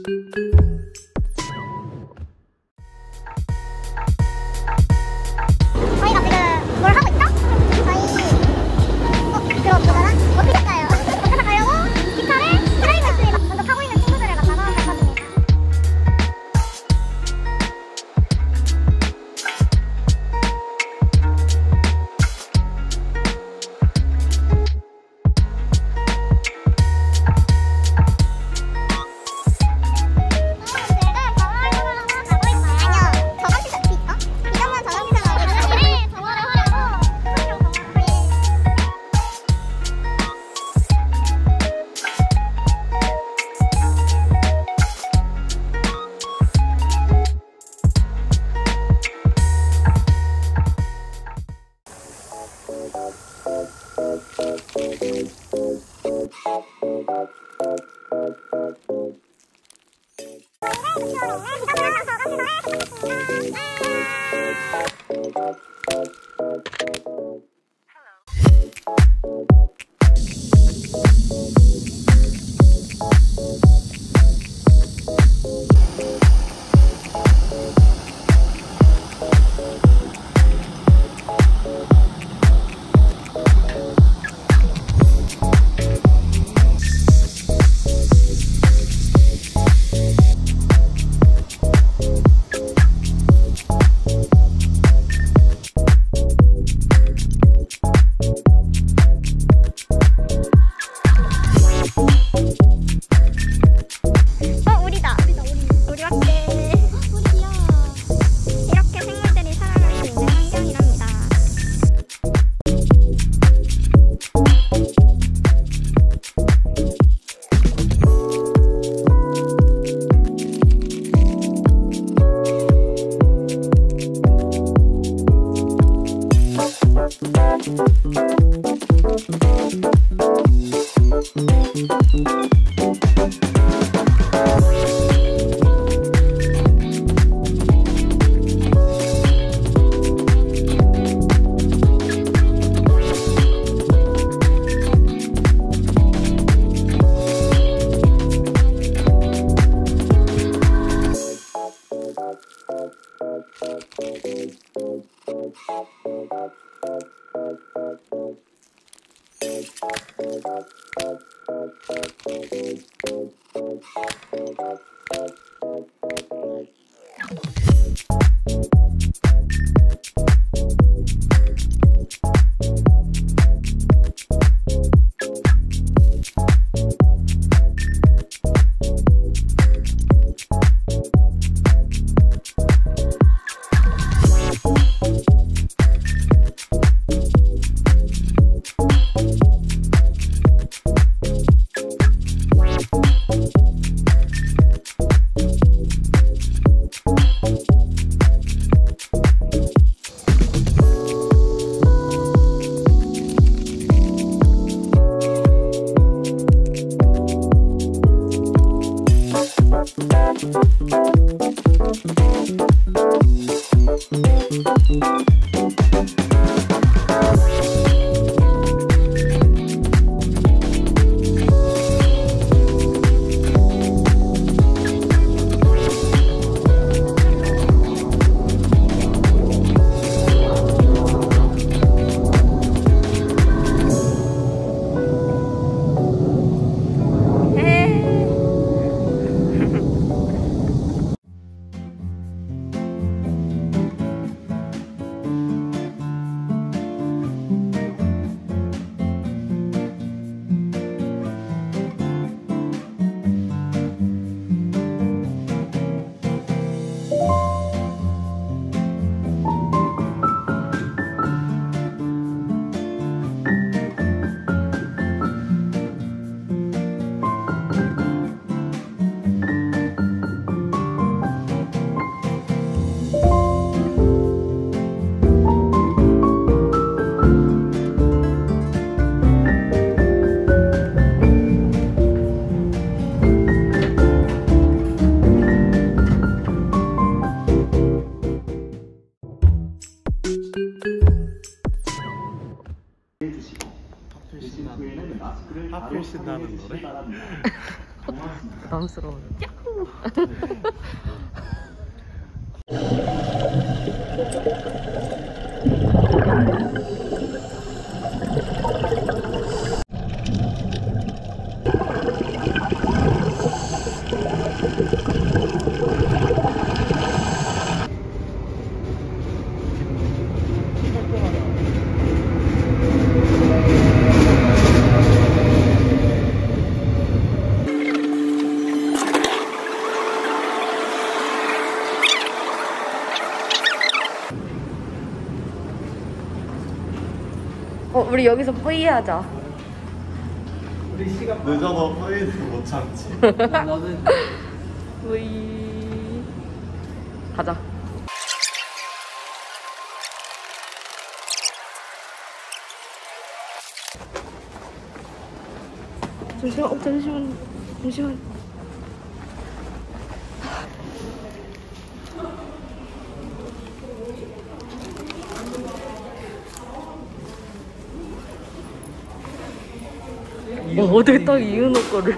저희가 지금 뭘 하고 있죠? 그럼 어떻게 할까요? 어떻게 가려고 기차를 기다리고 있습니다. 먼저 타고 있는 친구들을 만나서 갈 것입니다. 하필 신나는 노래? 부담스러워요. 우리 여기서 뿌이 하자. 우리 시간 늦어도 뿌이는 못 참지. 너는 뿌이 가자. 잠시만. 어떻게 딱 이은호 거를.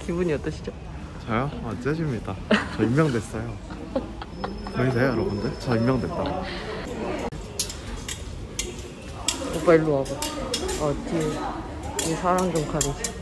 기분이 어떠시죠? 저요? 째집니다. 저 임명됐어요. 보이세요 여러분들? 저 임명됐다고. 오빠 일로 와봐. 뒤에 이 사람 좀 가리지.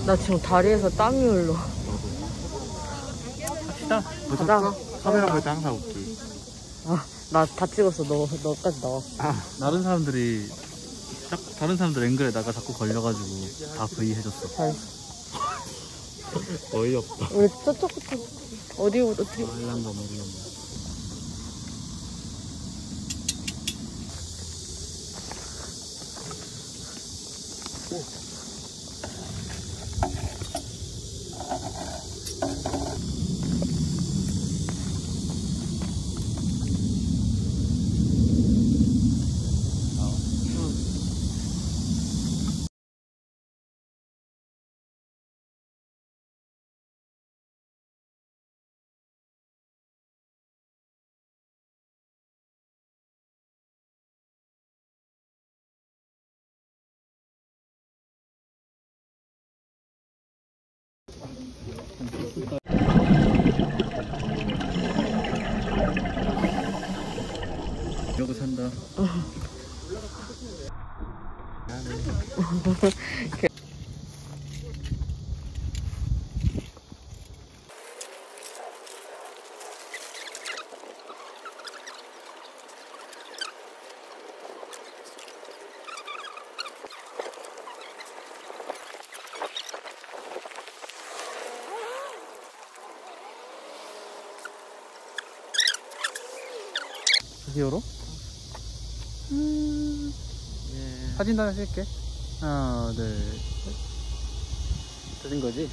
나 지금 다리에서 땀이 흘러. 가자. 카메라 볼 때 항상 웃기. 나 다 찍었어. 너까지 나왔어. 다른 사람들 앵글에다가 자꾸 걸려가지고 다 V 해줬어. 잘했어. 어이없다. 우리 저쪽부터 어떻게? 말랑거 머리랑. 이러고 산다. 히어로? 사진 하나 찍을게. 하나, 둘, 셋. 되는 거지?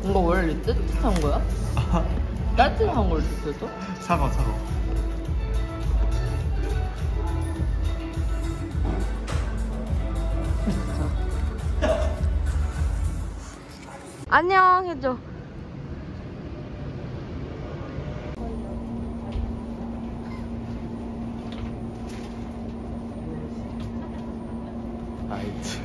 이거 원래 따뜻한 거야? 따뜻한 걸 뜻해서? 차가. 안녕 해줘. 아이치.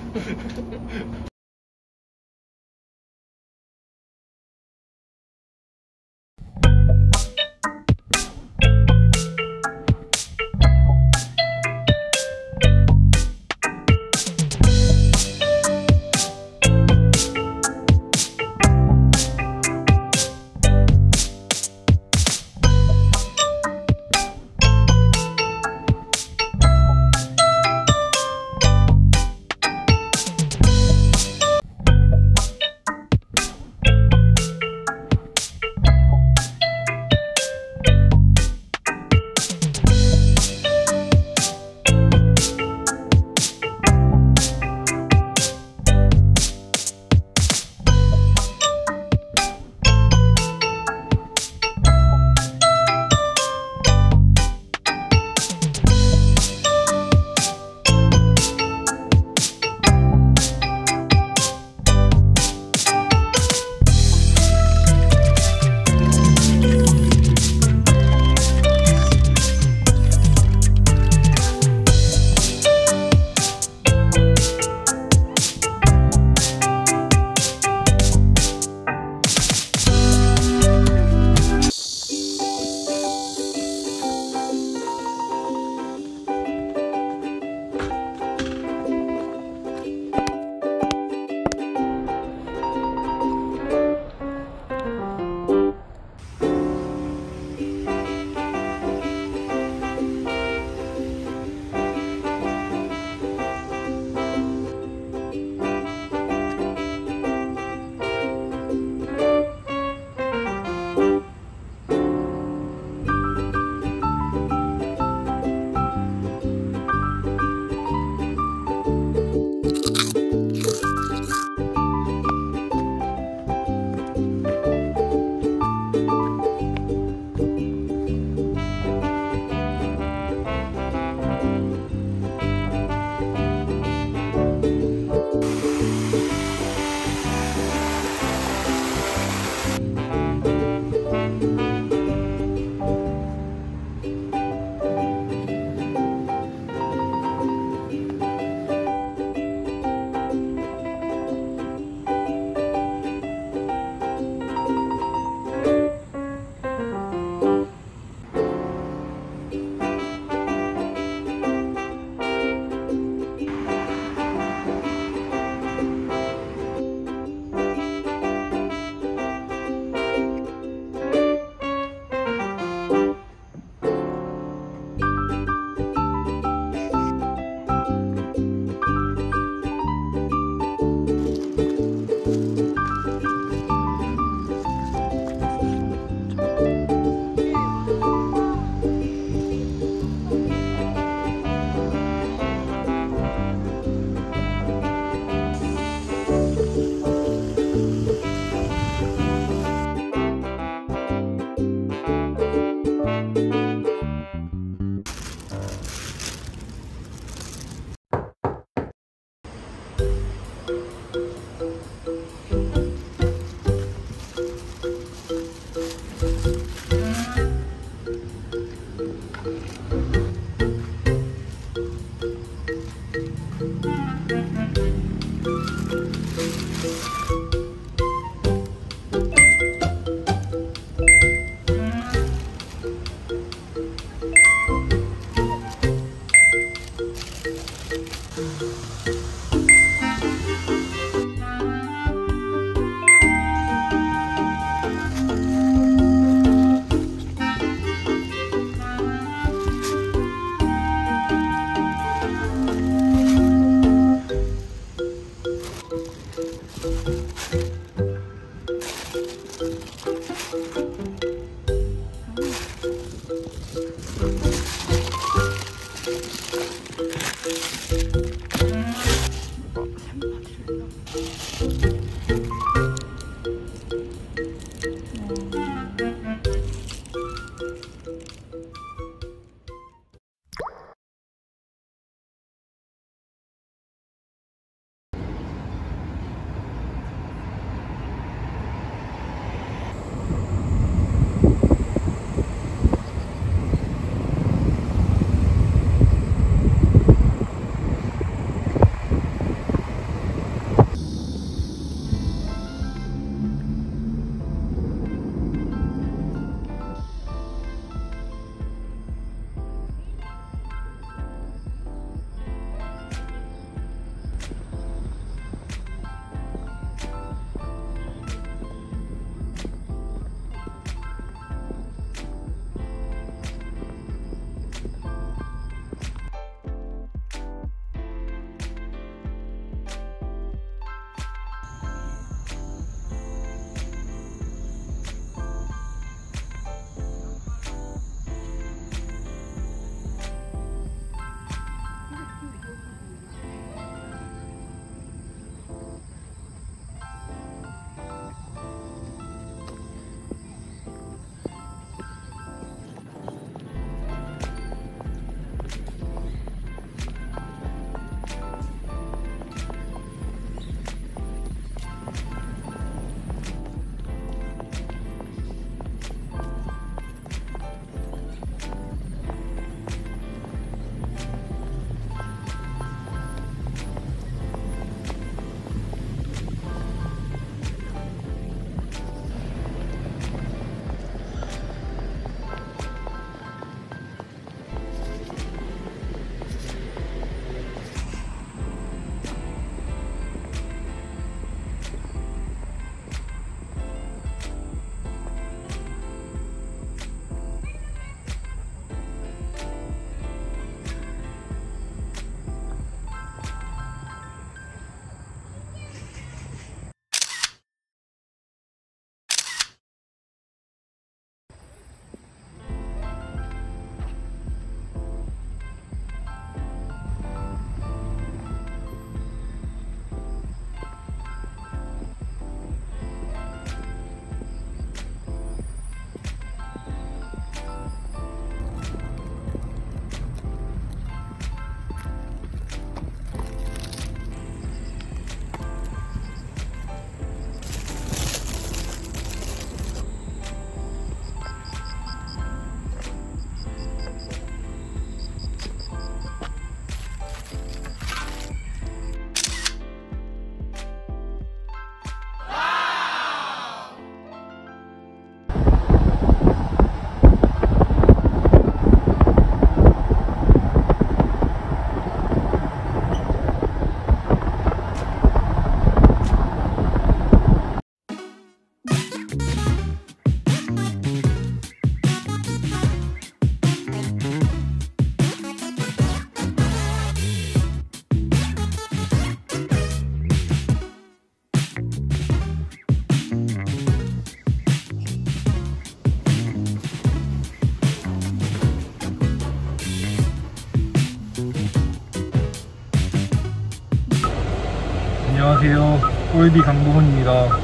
안녕하세요. 꼴비 강동훈입니다.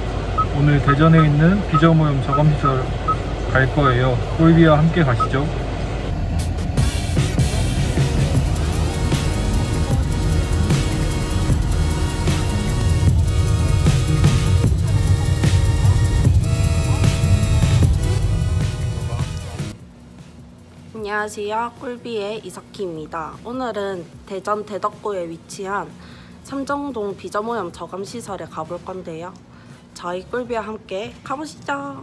오늘 대전에 있는 비전오염 저감시설 갈 거예요. 꼴비와 함께 가시죠. 안녕하세요. 꿀비의 이석희입니다. 오늘은 대전 대덕구에 위치한 삼정동 비전오염 저감시설에 가볼 건데요. 저희 꿀비와 함께 가보시죠.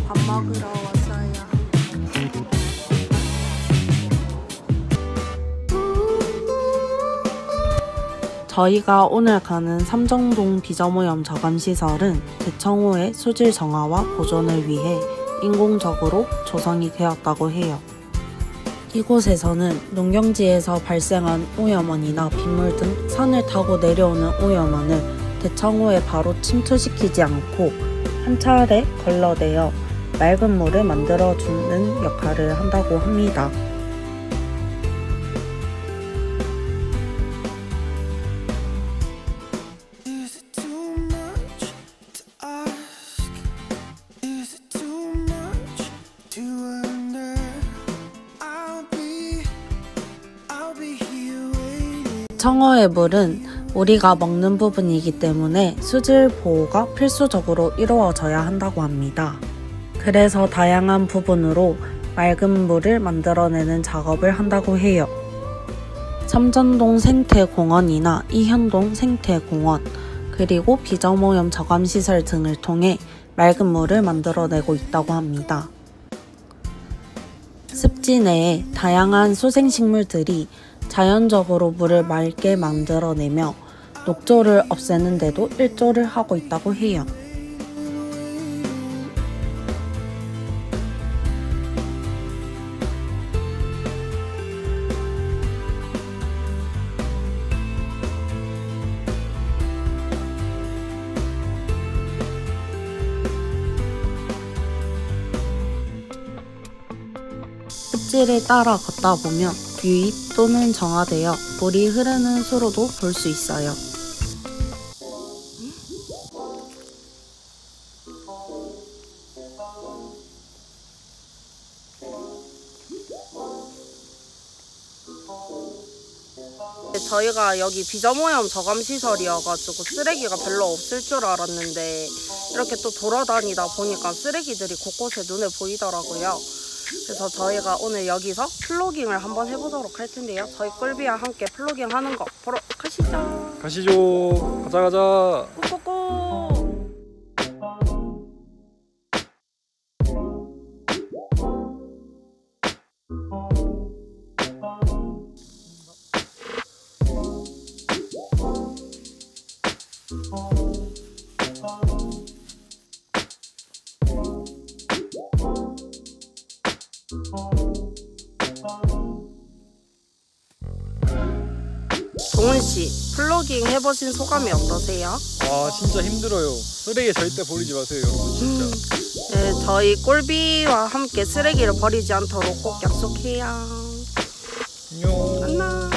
밥 먹으러 왔어요. 저희가 오늘 가는 삼정동 비전오염 저감시설은 대청호의 수질 정화와 보존을 위해 인공적으로 조성이 되었다고 해요. 이곳에서는 농경지에서 발생한 오염원이나 빗물 등 산을 타고 내려오는 오염원을 대청호에 바로 침투시키지 않고 한 차례 걸러내어 맑은 물을 만들어주는 역할을 한다고 합니다. 청어의 물은 우리가 먹는 부분이기 때문에 수질 보호가 필수적으로 이루어져야 한다고 합니다. 그래서 다양한 부분으로 맑은 물을 만들어내는 작업을 한다고 해요. 삼전동 생태공원이나 이현동 생태공원, 그리고 비전오염 저감시설 등을 통해 맑은 물을 만들어내고 있다고 합니다. 습지 내에 다양한 수생식물들이 자연적으로 물을 맑게 만들어내며 녹조를 없애는 데도 일조를 하고 있다고 해요. 습지를 따라 걷다 보면 유입 또는 정화되어 물이 흐르는 수로도 볼 수 있어요. 저희가 여기 비전오염 저감시설이어가지고 쓰레기가 별로 없을 줄 알았는데 이렇게 또 돌아다니다 보니까 쓰레기들이 곳곳에 눈에 보이더라고요. 그래서 저희가 오늘 여기서 플로깅을 한번 해보도록 할 텐데요. 저희 꿀비와 함께 플로깅 하는 거 보러 가시죠. 가시죠. 가자 가자. 고고고. 동훈씨, 플로깅 해보신 소감이 어떠세요? 아 진짜 힘들어요. 쓰레기 절대 버리지 마세요 여러분 진짜. 네, 저희 꿀비와 함께 쓰레기를 버리지 않도록 꼭 약속해요. 안녕. 안녕.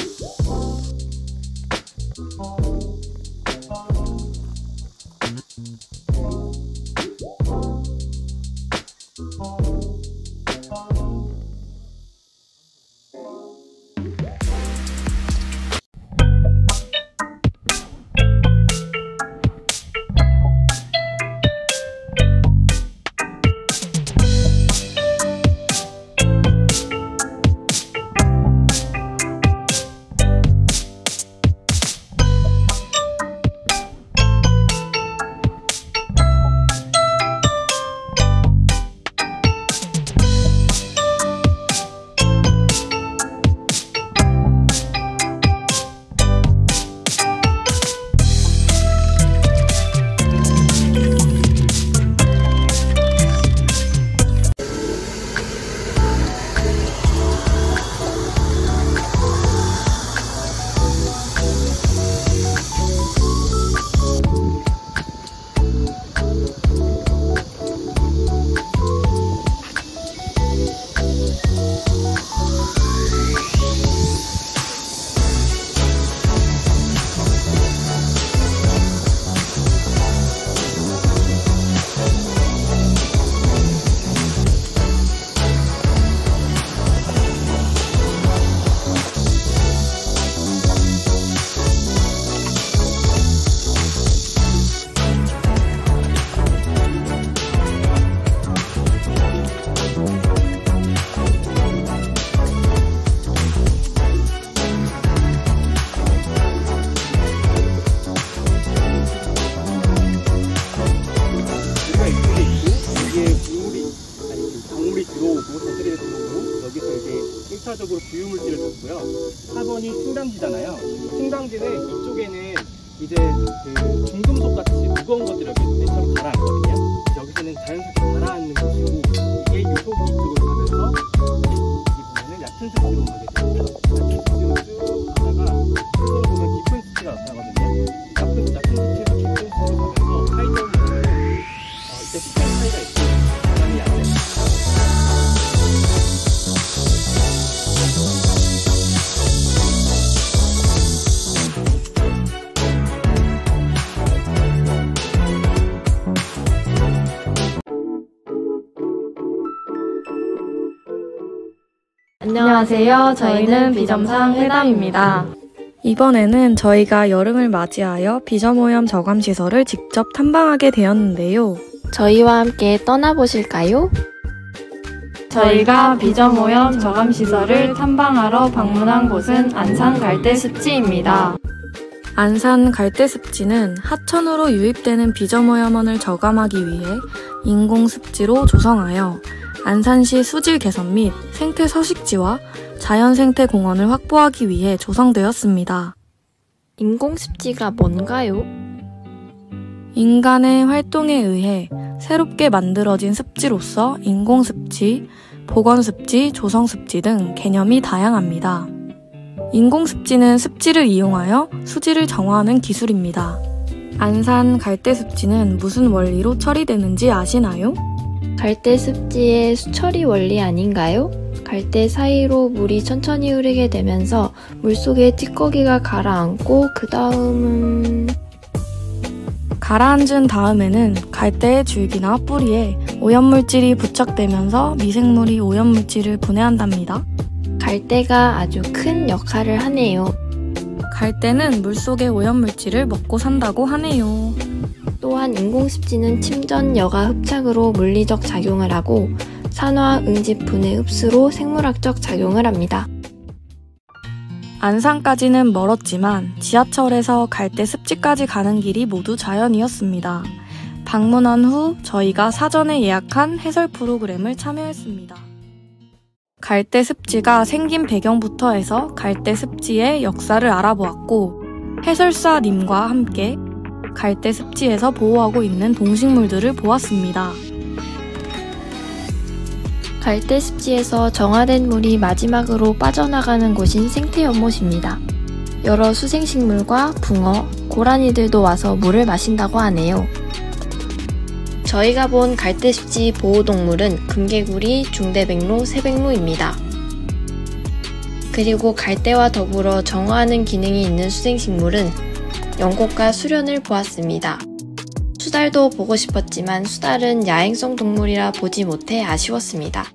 이쪽으로 부유물질을 줬고요. 4번이 승강지잖아요. 승강지는 이쪽에는 이제 그 중금속 같이 무거운 것들이 여기 맨처럼 가라앉거든요. 여기서는 자연스럽게 가라앉는 곳이고, 이게 유속이 이쪽으로 가면서 여기 보면은 얕은 습지로 가게 됩니다. 얕은 습지로 쭉 가다가 한번 보면 깊은 습지가 나타나거든요. 얕은 습지에서 깊은 습지로 가면서 하이점을 보면은 이때 습지의 차이가 있고 바람이 얕은 안녕하세요. 저희는 비점상 회담입니다. 이번에는 저희가 여름을 맞이하여 비점오염 저감시설을 직접 탐방하게 되었는데요. 저희와 함께 떠나보실까요? 저희가 비점오염 저감시설을 탐방하러 방문한 곳은 안산 갈대습지입니다. 안산 갈대습지는 하천으로 유입되는 비점오염원을 저감하기 위해 인공습지로 조성하여 안산시 수질 개선 및 생태 서식지와 자연생태공원을 확보하기 위해 조성되었습니다. 인공습지가 뭔가요? 인간의 활동에 의해 새롭게 만들어진 습지로서 인공습지, 복원습지, 조성습지 등 개념이 다양합니다. 인공습지는 습지를 이용하여 수질을 정화하는 기술입니다. 안산 갈대습지는 무슨 원리로 처리되는지 아시나요? 갈대 습지의 수처리 원리 아닌가요? 갈대 사이로 물이 천천히 흐르게 되면서 물속에 찌꺼기가 가라앉고 그 다음은 가라앉은 다음에는 갈대의 줄기나 뿌리에 오염물질이 부착되면서 미생물이 오염물질을 분해한답니다. 갈대가 아주 큰 역할을 하네요. 갈대는 물속의 오염물질을 먹고 산다고 하네요. 또한 인공습지는 침전 여가 흡착으로 물리적 작용을 하고 산화 응집 분해 흡수로 생물학적 작용을 합니다. 안산까지는 멀었지만 지하철에서 갈대 습지까지 가는 길이 모두 자연이었습니다. 방문한 후 저희가 사전에 예약한 해설 프로그램을 참여했습니다. 갈대 습지가 생긴 배경부터 해서 갈대 습지의 역사를 알아보았고, 해설사님과 함께 갈대 습지에서 보호하고 있는 동식물들을 보았습니다. 갈대 습지에서 정화된 물이 마지막으로 빠져나가는 곳인 생태연못입니다. 여러 수생식물과 붕어, 고라니들도 와서 물을 마신다고 하네요. 저희가 본 갈대 습지 보호동물은 금개구리, 중대백로, 새백로입니다. 그리고 갈대와 더불어 정화하는 기능이 있는 수생식물은 연꽃과 수련을 보았습니다. 수달도 보고 싶었지만 수달은 야행성 동물이라 보지 못해 아쉬웠습니다.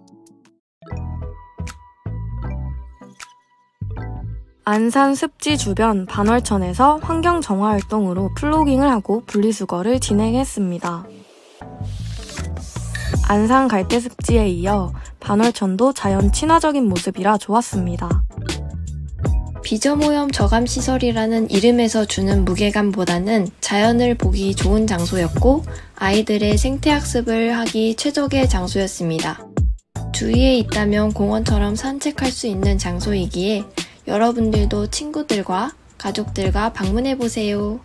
안산 습지 주변 반월천에서 환경 정화 활동으로 플로깅을 하고 분리수거를 진행했습니다. 안산 갈대습지에 이어 반월천도 자연 친화적인 모습이라 좋았습니다. 비점오염 저감시설이라는 이름에서 주는 무게감보다는 자연을 보기 좋은 장소였고 아이들의 생태학습을 하기 최적의 장소였습니다. 주위에 있다면 공원처럼 산책할 수 있는 장소이기에 여러분들도 친구들과 가족들과 방문해보세요.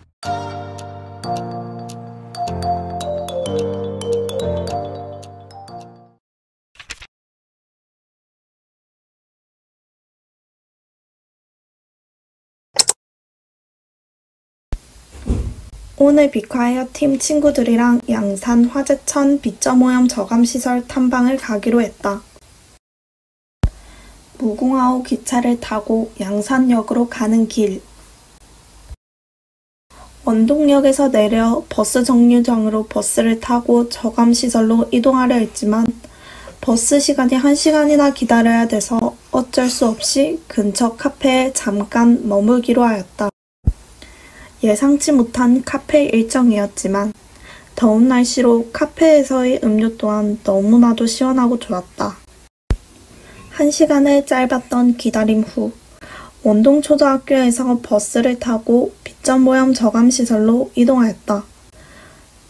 오늘 비카에어 팀 친구들이랑 양산 화재천 비점오염 저감시설 탐방을 가기로 했다. 무궁화호 기차를 타고 양산역으로 가는 길. 원동역에서 내려 버스 정류장으로 버스를 타고 저감시설로 이동하려 했지만 버스 시간이 1시간이나 기다려야 돼서 어쩔 수 없이 근처 카페에 잠깐 머물기로 하였다. 예상치 못한 카페 일정이었지만 더운 날씨로 카페에서의 음료 또한 너무나도 시원하고 좋았다. 1시간의 짧았던 기다림 후 원동초등학교에서 버스를 타고 비점오염 저감시설로 이동하였다.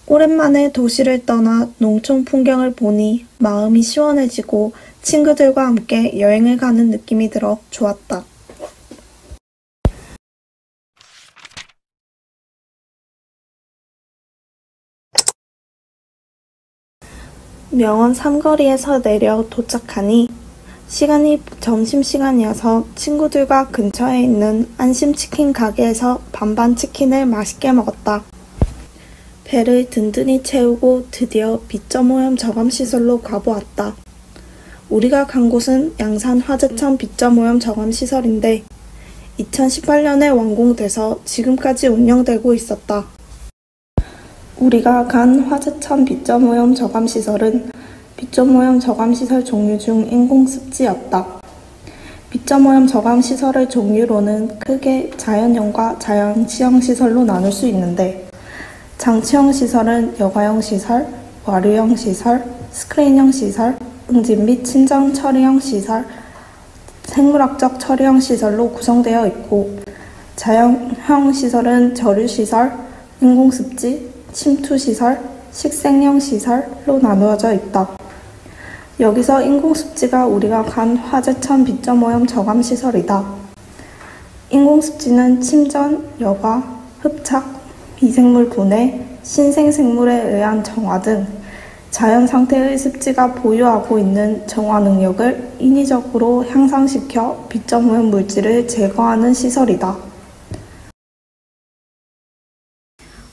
오랜만에 도시를 떠나 농촌 풍경을 보니 마음이 시원해지고 친구들과 함께 여행을 가는 느낌이 들어 좋았다. 명원 삼거리에서 내려 도착하니 시간이 점심시간이어서 친구들과 근처에 있는 안심치킨 가게에서 반반 치킨을 맛있게 먹었다. 배를 든든히 채우고 드디어 빗점오염 저감시설로 가보았다. 우리가 간 곳은 양산 화재천 빗점오염 저감시설인데 2018년에 완공돼서 지금까지 운영되고 있었다. 우리가 간 화재천 빗점오염 저감시설은 빗점오염 저감시설 종류 중 인공습지였다. 빗점오염 저감시설의 종류로는 크게 자연형과 장치형 시설로 나눌 수 있는데 장치형 시설은 여가형 시설, 와류형 시설, 스크린형 시설, 응집 및 친정 처리형 시설, 생물학적 처리형 시설로 구성되어 있고 자연형 시설은 저류시설, 인공습지, 침투시설, 식생형 시설로 나누어져 있다. 여기서 인공습지가 우리가 간 화재천 빗점오염 저감시설이다. 인공습지는 침전, 여과, 흡착, 미생물 분해, 신생생물에 의한 정화 등 자연 상태의 습지가 보유하고 있는 정화 능력을 인위적으로 향상시켜 빗점오염 물질을 제거하는 시설이다.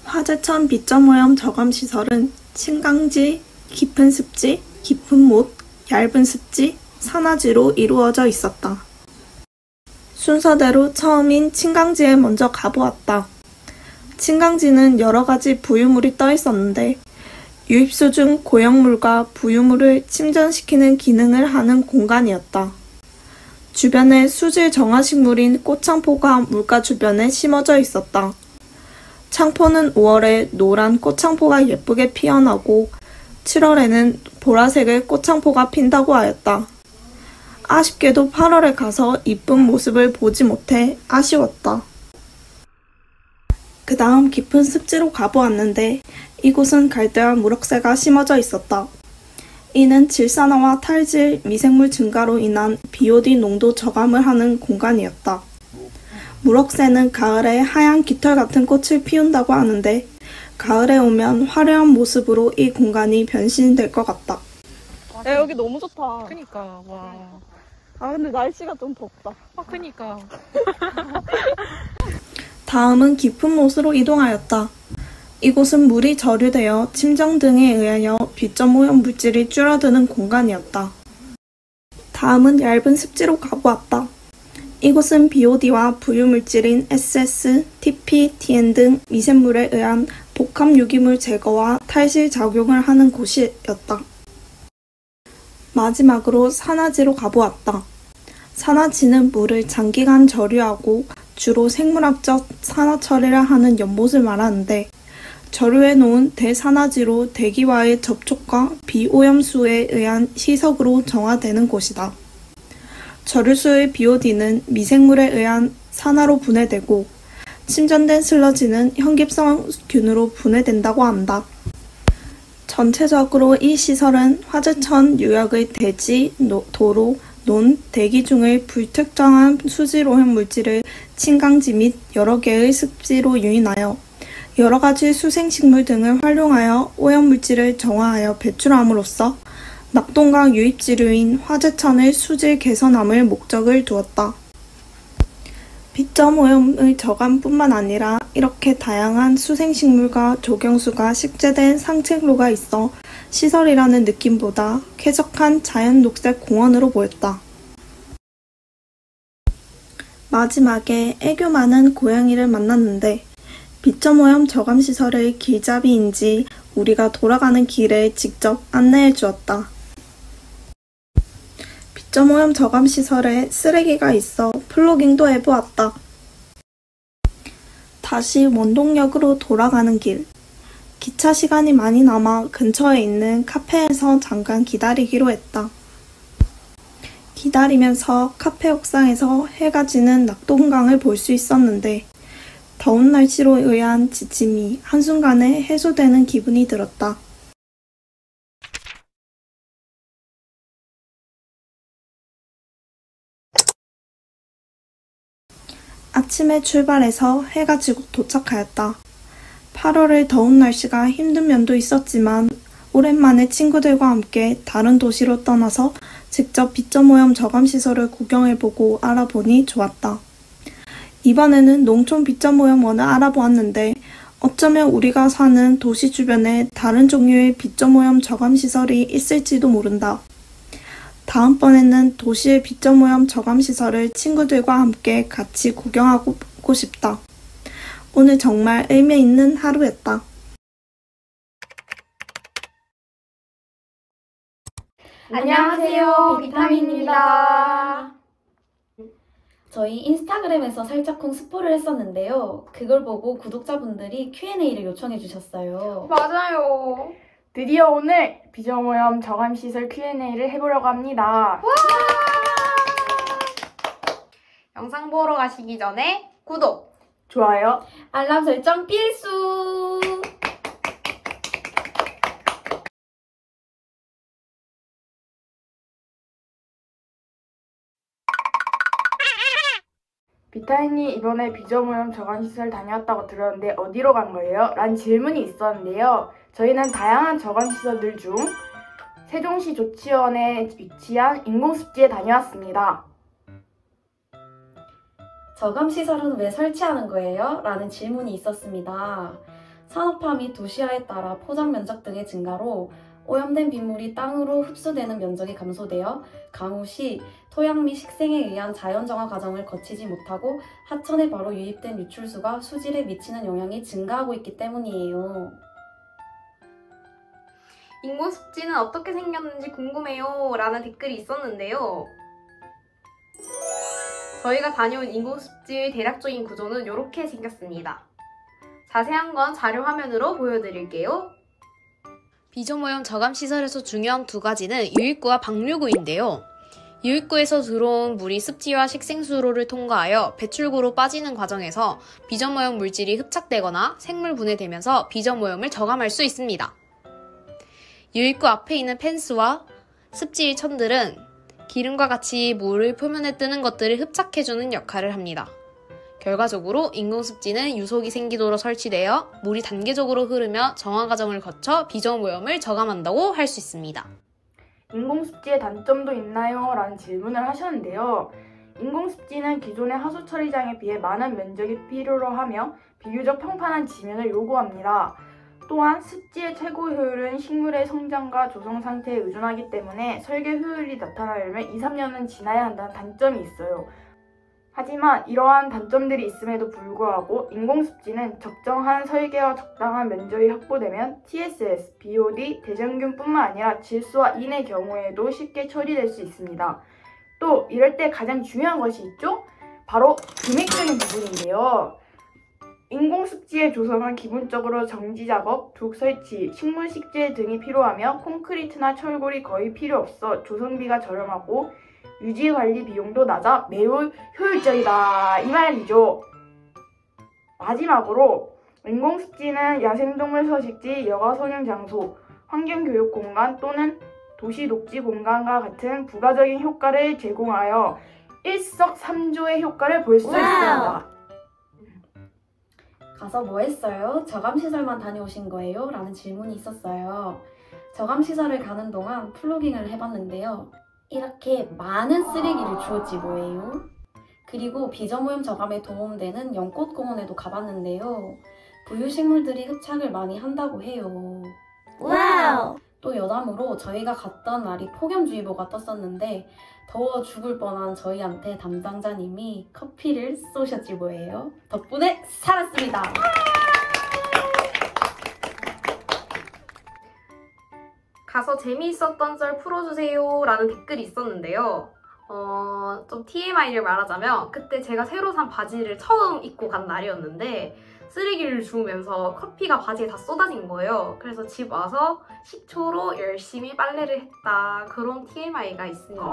화재천 빗점오염 저감시설은 신강지, 깊은 습지, 깊은 못, 얇은 습지, 산화지로 이루어져 있었다. 순서대로 처음인 친강지에 먼저 가보았다. 친강지는 여러 가지 부유물이 떠 있었는데 유입수 중 고형물과 부유물을 침전시키는 기능을 하는 공간이었다. 주변에 수질 정화식물인 꽃창포가 물가 주변에 심어져 있었다. 창포는 5월에 노란 꽃창포가 예쁘게 피어나고 7월에는 보라색의 꽃창포가 핀다고 하였다. 아쉽게도 8월에 가서 이쁜 모습을 보지 못해 아쉬웠다. 그 다음 깊은 습지로 가보았는데 이곳은 갈대와 무럭새가 심어져 있었다. 이는 질산화와 탈질, 미생물 증가로 인한 BOD 농도 저감을 하는 공간이었다. 무럭새는 가을에 하얀 깃털 같은 꽃을 피운다고 하는데 가을에 오면 화려한 모습으로 이 공간이 변신될 것 같다. 야, 여기 너무 좋다. 그니까, 와. 아, 근데 날씨가 좀 덥다. 그니까. 다음은 깊은 못으로 이동하였다. 이곳은 물이 저류되어 침정 등에 의하여 빗점오염 물질이 줄어드는 공간이었다. 다음은 얇은 습지로 가보았다. 이곳은 BOD와 부유물질인 SS, TP, TN 등 미생물에 의한 복합 유기물 제거와 탈실 작용을 하는 곳이었다. 마지막으로 산화지로 가보았다. 산화지는 물을 장기간 저류하고 주로 생물학적 산화 처리를 하는 연못을 말하는데 저류해 놓은 대산화지로 대기와의 접촉과 비오염수에 의한 희석으로 정화되는 곳이다. 저류수의 BOD는 미생물에 의한 산화로 분해되고 침전된 슬러지는 현깁성균으로 분해된다고 한다. 전체적으로 이 시설은 화재천 유역의 대지, 도로, 논, 대기 중의 불특정한 수질 오염 물질을 친강지 및 여러 개의 습지로 유인하여 여러 가지 수생식물 등을 활용하여 오염물질을 정화하여 배출함으로써 낙동강 유입지류인 화재천의 수질 개선함을 목적을 두었다. 빗점오염의 저감뿐만 아니라 이렇게 다양한 수생식물과 조경수가 식재된 상책로가 있어 시설이라는 느낌보다 쾌적한 자연 녹색 공원으로 보였다. 마지막에 애교 많은 고양이를 만났는데 빗점오염 저감시설의 길잡이인지 우리가 돌아가는 길에 직접 안내해 주었다. 빗점오염 저감시설에 쓰레기가 있어 플로깅도 해보았다. 다시 원동역으로 돌아가는 길. 기차 시간이 많이 남아 근처에 있는 카페에서 잠깐 기다리기로 했다. 기다리면서 카페 옥상에서 해가 지는 낙동강을 볼 수 있었는데 더운 날씨로 의한 지침이 한순간에 해소되는 기분이 들었다. 아침에 출발해서 해가 지고 도착하였다. 8월의 더운 날씨가 힘든 면도 있었지만 오랜만에 친구들과 함께 다른 도시로 떠나서 직접 빗점오염 저감시설을 구경해보고 알아보니 좋았다. 이번에는 농촌 빗점오염원을 알아보았는데 어쩌면 우리가 사는 도시 주변에 다른 종류의 빗점오염 저감시설이 있을지도 모른다. 다음번에는 도시의 빗점오염 저감시설을 친구들과 함께 같이 구경하고 싶다. 오늘 정말 의미 있는 하루였다. 안녕하세요, 비타민입니다. 저희 인스타그램에서 살짝쿵 스포를 했었는데요. 그걸 보고 구독자분들이 Q&A를 요청해 주셨어요. 맞아요. 드디어 오늘 비점오염 저감시설 Q&A를 해보려고 합니다. 영상 보러 가시기 전에 구독, 좋아요. 알람 설정 필수! 비타인이 이번에 비점오염 저감시설 다녀왔다고 들었는데 어디로 간 거예요? 라는 질문이 있었는데요. 저희는 다양한 저감시설들 중 세종시 조치원에 위치한 인공습지에 다녀왔습니다. 저감시설은 왜 설치하는 거예요? 라는 질문이 있었습니다. 산업화 및 도시화에 따라 포장 면적 등의 증가로 오염된 빗물이 땅으로 흡수되는 면적이 감소되어 강우 시 토양 및 식생에 의한 자연정화 과정을 거치지 못하고 하천에 바로 유입된 유출수가 수질에 미치는 영향이 증가하고 있기 때문이에요. 인공습지는 어떻게 생겼는지 궁금해요 라는 댓글이 있었는데요. 저희가 다녀온 인공습지의 대략적인 구조는 이렇게 생겼습니다. 자세한 건 자료 화면으로 보여드릴게요. 비점오염 저감시설에서 중요한 두 가지는 유입구와 방류구인데요. 유입구에서 들어온 물이 습지와 식생수로를 통과하여 배출구로 빠지는 과정에서 비점오염 물질이 흡착되거나 생물 분해되면서 비점오염을 저감할 수 있습니다. 유입구 앞에 있는 펜스와 습지의 천들은 기름과 같이 물의 표면에 뜨는 것들을 흡착해주는 역할을 합니다. 결과적으로 인공습지는 유속이 생기도록 설치되어 물이 단계적으로 흐르며 정화 과정을 거쳐 비점오염을 저감한다고 할 수 있습니다. 인공습지의 단점도 있나요? 라는 질문을 하셨는데요. 인공습지는 기존의 하수 처리장에 비해 많은 면적이 필요로 하며 비교적 평판한 지면을 요구합니다. 또한 습지의 최고 효율은 식물의 성장과 조성 상태에 의존하기 때문에 설계 효율이 나타나려면 2-3년은 지나야 한다는 단점이 있어요. 하지만 이러한 단점들이 있음에도 불구하고 인공습지는 적정한 설계와 적당한 면적이 확보되면 TSS, BOD, 대장균뿐만 아니라 질소와 인의 경우에도 쉽게 처리될 수 있습니다. 또 이럴 때 가장 중요한 것이 있죠? 바로 금액적인 부분인데요. 인공습지의 조성은 기본적으로 정지작업, 둑 설치, 식물식재 등이 필요하며 콘크리트나 철골이 거의 필요 없어 조성비가 저렴하고 유지관리 비용도 낮아 매우 효율적이다 이 말이죠. 마지막으로 인공습지는 야생동물 서식지, 여가소년 장소, 환경교육 공간 또는 도시 녹지 공간과 같은 부가적인 효과를 제공하여 일석삼조의 효과를 볼 수 있습니다. 가서 뭐 했어요? 저감시설만 다녀오신 거예요? 라는 질문이 있었어요. 저감시설을 가는 동안 플로깅을 해봤는데요. 이렇게 많은 쓰레기를 주웠지 뭐예요. 그리고 비점오염 저감에 도움되는 연꽃공원에도 가봤는데요. 부유식물들이 흡착을 많이 한다고 해요. 와우! 또 여담으로 저희가 갔던 날이 폭염주의보가 떴었는데 더워 죽을 뻔한 저희한테 담당자님이 커피를 쏘셨지 뭐예요. 덕분에 살았습니다. 가서 재미있었던 썰 풀어주세요 라는 댓글이 있었는데요. 좀 TMI를 말하자면 그때 제가 새로 산 바지를 처음 입고 간 날이었는데 쓰레기를 주우면서 커피가 바지에 다 쏟아진 거예요. 그래서 집 와서 식초로 열심히 빨래를 했다. 그런 TMI가 있습니다.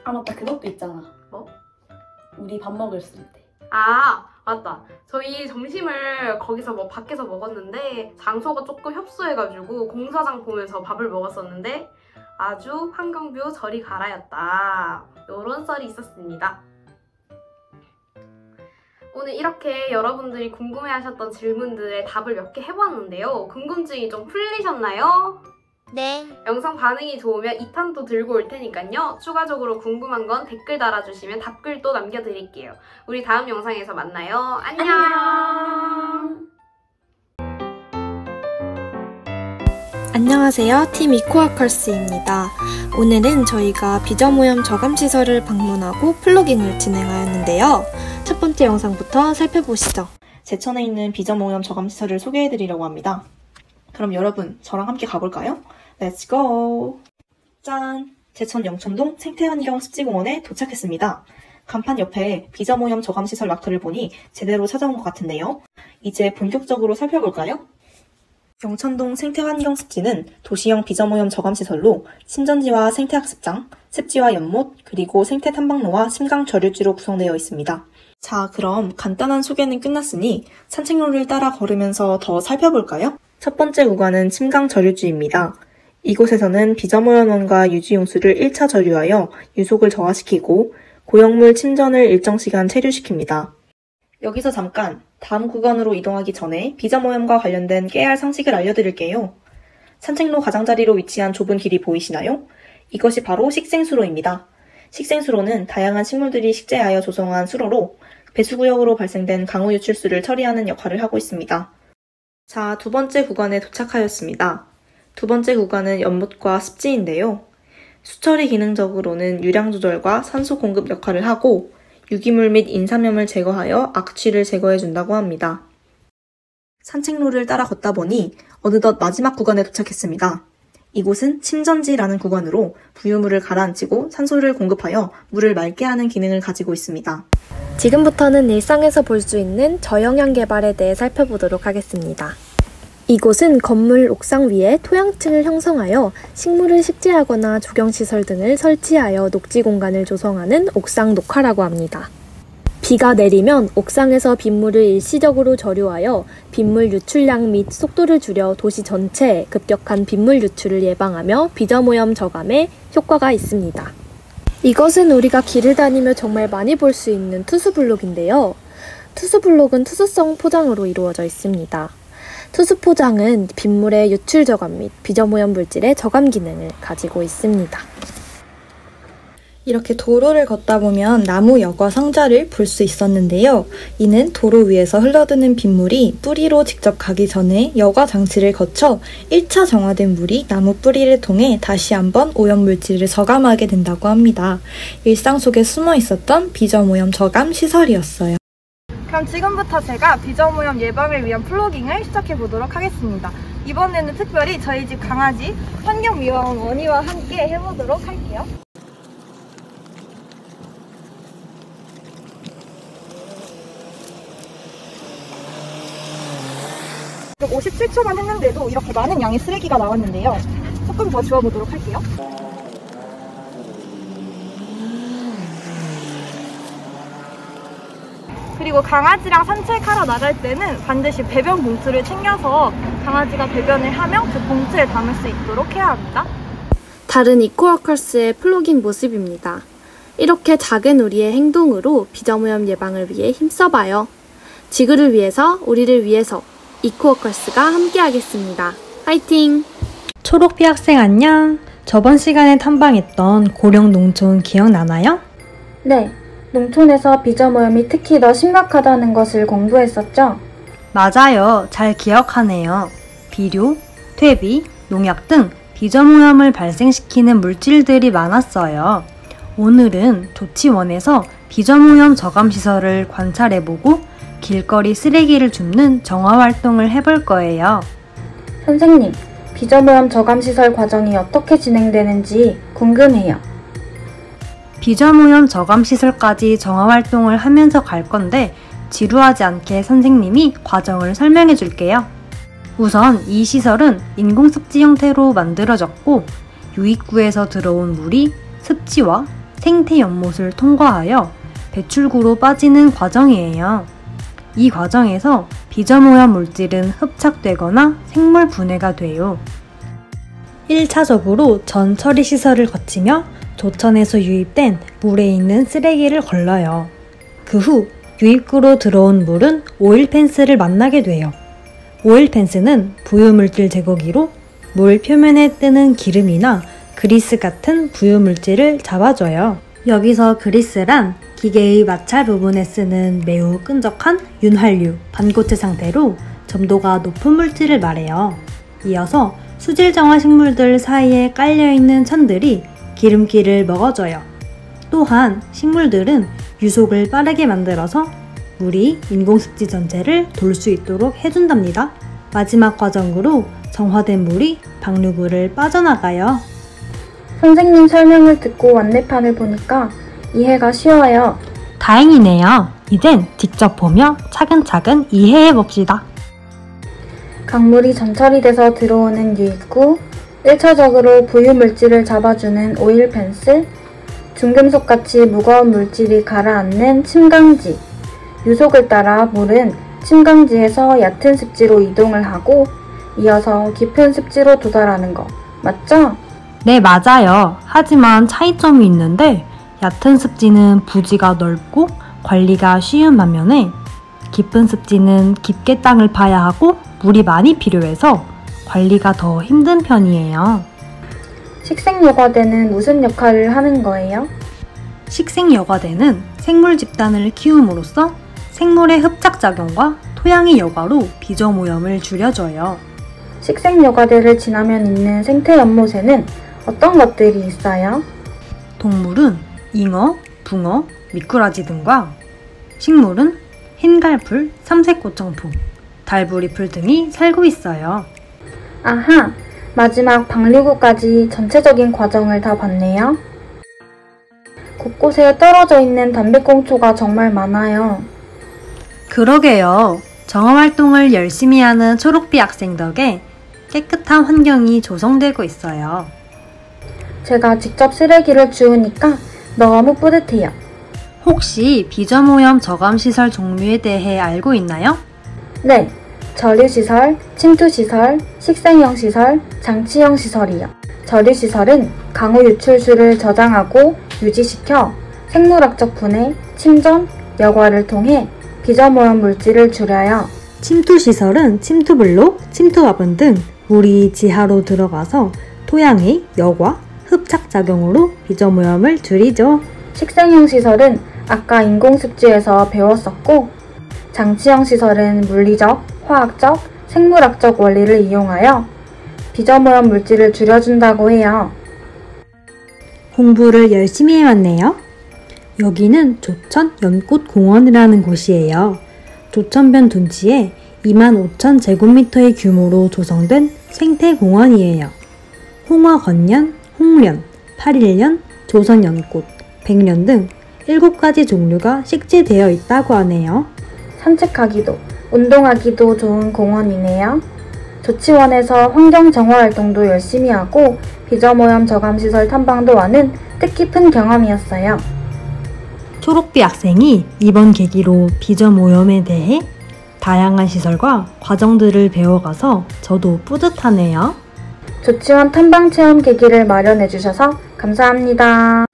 아 맞다, 그것도 있잖아. 뭐? 우리 밥 먹을 때. 아, 맞다. 저희 점심을 거기서 밖에서 먹었는데 장소가 조금 협소해가지고 공사장 보면서 밥을 먹었었는데 아주 환경뷰 저리 가라였다. 요런 썰이 있었습니다. 오늘 이렇게 여러분들이 궁금해하셨던 질문들의 답을 몇 개 해보았는데요. 궁금증이 좀 풀리셨나요? 네. 영상 반응이 좋으면 2탄도 들고 올 테니까요. 추가적으로 궁금한 건 댓글 달아주시면 답글도 남겨드릴게요. 우리 다음 영상에서 만나요. 안녕! 안녕하세요. 팀 이코아컬스입니다. 오늘은 저희가 비저모염 저감시설을 방문하고 플로깅을 진행하였는데요. 첫 번째 영상부터 살펴보시죠. 제천에 있는 비저모염 저감시설을 소개해드리려고 합니다. 그럼 여러분, 저랑 함께 가볼까요? Let's go! 짠! 제천 영천동 생태환경 습지공원에 도착했습니다. 간판 옆에 비저모염 저감시설 마크를 보니 제대로 찾아온 것 같은데요. 이제 본격적으로 살펴볼까요? 영천동 생태환경 습지는 도시형 비저모염 저감시설로 침전지와 생태학습장, 습지와 연못, 그리고 생태탐방로와 심강저류지로 구성되어 있습니다. 자, 그럼 간단한 소개는 끝났으니 산책로를 따라 걸으면서 더 살펴볼까요? 첫 번째 구간은 심강저류지입니다. 이곳에서는 비저모염원과 유지용수를 1차 저류하여 유속을 저하시키고 고형물 침전을 일정 시간 체류시킵니다. 여기서 잠깐 다음 구간으로 이동하기 전에 비저모염과 관련된 깨알 상식을 알려드릴게요. 산책로 가장자리로 위치한 좁은 길이 보이시나요? 이것이 바로 식생수로입니다. 식생수로는 다양한 식물들이 식재하여 조성한 수로로 배수구역으로 발생된 강우 유출수를 처리하는 역할을 하고 있습니다. 자, 두 번째 구간에 도착하였습니다. 두 번째 구간은 연못과 습지인데요. 수처리 기능적으로는 유량 조절과 산소 공급 역할을 하고 유기물 및 인삼염을 제거하여 악취를 제거해준다고 합니다. 산책로를 따라 걷다 보니 어느덧 마지막 구간에 도착했습니다. 이곳은 침전지라는 구간으로 부유물을 가라앉히고 산소를 공급하여 물을 맑게 하는 기능을 가지고 있습니다. 지금부터는 일상에서 볼 수 있는 저영향 개발에 대해 살펴보도록 하겠습니다. 이곳은 건물 옥상 위에 토양층을 형성하여 식물을 식재하거나 조경시설 등을 설치하여 녹지 공간을 조성하는 옥상 녹화라고 합니다. 비가 내리면 옥상에서 빗물을 일시적으로 저류하여 빗물 유출량 및 속도를 줄여 도시 전체에 급격한 빗물 유출을 예방하며 비저모염 저감에 효과가 있습니다. 이것은 우리가 길을 다니며 정말 많이 볼 수 있는 투수블록인데요. 투수블록은 투수성 포장으로 이루어져 있습니다. 투수포장은 빗물의 유출 저감 및 비저모염 물질의 저감 기능을 가지고 있습니다. 이렇게 도로를 걷다 보면 나무 여과 상자를 볼 수 있었는데요. 이는 도로 위에서 흘러드는 빗물이 뿌리로 직접 가기 전에 여과 장치를 거쳐 1차 정화된 물이 나무 뿌리를 통해 다시 한번 오염물질을 저감하게 된다고 합니다. 일상 속에 숨어 있었던 비저모염 저감 시설이었어요. 그럼 지금부터 제가 비저모염 예방을 위한 플로깅을 시작해 보도록 하겠습니다. 이번에는 특별히 저희 집 강아지 환경미화원 원희와 함께 해보도록 할게요. 57초만 했는데도 이렇게 많은 양의 쓰레기가 나왔는데요. 조금 더 주워보도록 할게요. 그리고 강아지랑 산책하러 나갈 때는 반드시 배변 봉투를 챙겨서 강아지가 배변을 하며 그 봉투에 담을 수 있도록 해야 합니다. 다른 이코아컬스의 플로깅 모습입니다. 이렇게 작은 우리의 행동으로 비저모염 예방을 위해 힘써봐요. 지구를 위해서, 우리를 위해서 이코아컬스가 함께하겠습니다. 화이팅! 초록피 학생 안녕! 저번 시간에 탐방했던 고령 농촌 기억나나요? 네, 농촌에서 비저모염이 특히 더 심각하다는 것을 공부했었죠? 맞아요. 잘 기억하네요. 비료, 퇴비, 농약 등 비저모염을 발생시키는 물질들이 많았어요. 오늘은 조치원에서 비저모염 저감시설을 관찰해보고 길거리 쓰레기를 줍는 정화활동을 해볼 거예요. 선생님, 비저모염 저감시설 과정이 어떻게 진행되는지 궁금해요. 비저모염 저감시설까지 정화활동을 하면서 갈 건데 지루하지 않게 선생님이 과정을 설명해 줄게요. 우선 이 시설은 인공습지 형태로 만들어졌고 유입구에서 들어온 물이 습지와 생태연못을 통과하여 배출구로 빠지는 과정이에요. 이 과정에서 비저모염 물질은 흡착되거나 생물 분해가 돼요. 1차적으로 전 처리 시설을 거치며 조천에서 유입된 물에 있는 쓰레기를 걸러요. 그 후 유입구로 들어온 물은 오일 펜스를 만나게 돼요. 오일 펜스는 부유물질 제거기로 물 표면에 뜨는 기름이나 그리스 같은 부유물질을 잡아줘요. 여기서 그리스란 기계의 마찰 부분에 쓰는 매우 끈적한 윤활유, 반고체 상태로 점도가 높은 물질을 말해요. 이어서 수질정화 식물들 사이에 깔려있는 천들이 기름기를 먹어줘요. 또한 식물들은 유속을 빠르게 만들어서 물이 인공습지 전체를 돌 수 있도록 해준답니다. 마지막 과정으로 정화된 물이 방류구를 빠져나가요. 선생님 설명을 듣고 안내판을 보니까 이해가 쉬워요. 다행이네요. 이젠 직접 보며 차근차근 이해해봅시다. 강물이 전처리돼서 들어오는 유입구, 1차적으로 부유물질을 잡아주는 오일 펜스, 중금속같이 무거운 물질이 가라앉는 침강지, 유속을 따라 물은 침강지에서 얕은 습지로 이동을 하고 이어서 깊은 습지로 도달하는 거 맞죠? 네, 맞아요. 하지만 차이점이 있는데 얕은 습지는 부지가 넓고 관리가 쉬운 반면에 깊은 습지는 깊게 땅을 파야 하고 물이 많이 필요해서 관리가 더 힘든 편이에요. 식생여과대는 무슨 역할을 하는 거예요? 식생여과대는 생물 집단을 키움으로써 생물의 흡착작용과 토양의 여과로 비저모염을 줄여줘요. 식생여과대를 지나면 있는 생태연못에는 어떤 것들이 있어요? 동물은 잉어, 붕어, 미꾸라지 등과 식물은 흰갈풀, 삼색고청포, 달부리풀 등이 살고 있어요. 아하! 마지막 방류구까지 전체적인 과정을 다 봤네요. 곳곳에 떨어져 있는 담배꽁초가 정말 많아요. 그러게요. 정화활동을 열심히 하는 초록비 학생 덕에 깨끗한 환경이 조성되고 있어요. 제가 직접 쓰레기를 주우니까 너무 뿌듯해요. 혹시 비저모염 저감시설 종류에 대해 알고 있나요? 네, 저류시설, 침투시설, 식생형시설, 장치형시설이요. 저류시설은 강우 유출수를 저장하고 유지시켜 생물학적 분해, 침전, 여과를 통해 비저모염 물질을 줄여요. 침투시설은 침투블록, 침투화분 등 물이 지하로 들어가서 토양의 여과, 흡착작용으로 비저모염을 줄이죠. 식생형 시설은 아까 인공습지에서 배웠었고, 장치형 시설은 물리적, 화학적, 생물학적 원리를 이용하여 비저모염 물질을 줄여준다고 해요. 공부를 열심히 해왔네요. 여기는 조천 연꽃공원이라는 곳이에요. 조천변 둔치에 25,000제곱미터의 규모로 조성된 생태공원이에요. 홍어 건년, 홍련, 8일년, 조선연꽃, 백년 등 7가지 종류가 식재되어 있다고 하네요. 산책하기도, 운동하기도 좋은 공원이네요. 조치원에서 환경정화활동도 열심히 하고 비저모염 저감시설 탐방도 하는 뜻깊은 경험이었어요. 초록비 학생이 이번 계기로 비저모염에 대해 다양한 시설과 과정들을 배워가서 저도 뿌듯하네요. 조치원 탐방체험 계기를 마련해주셔서 감사합니다.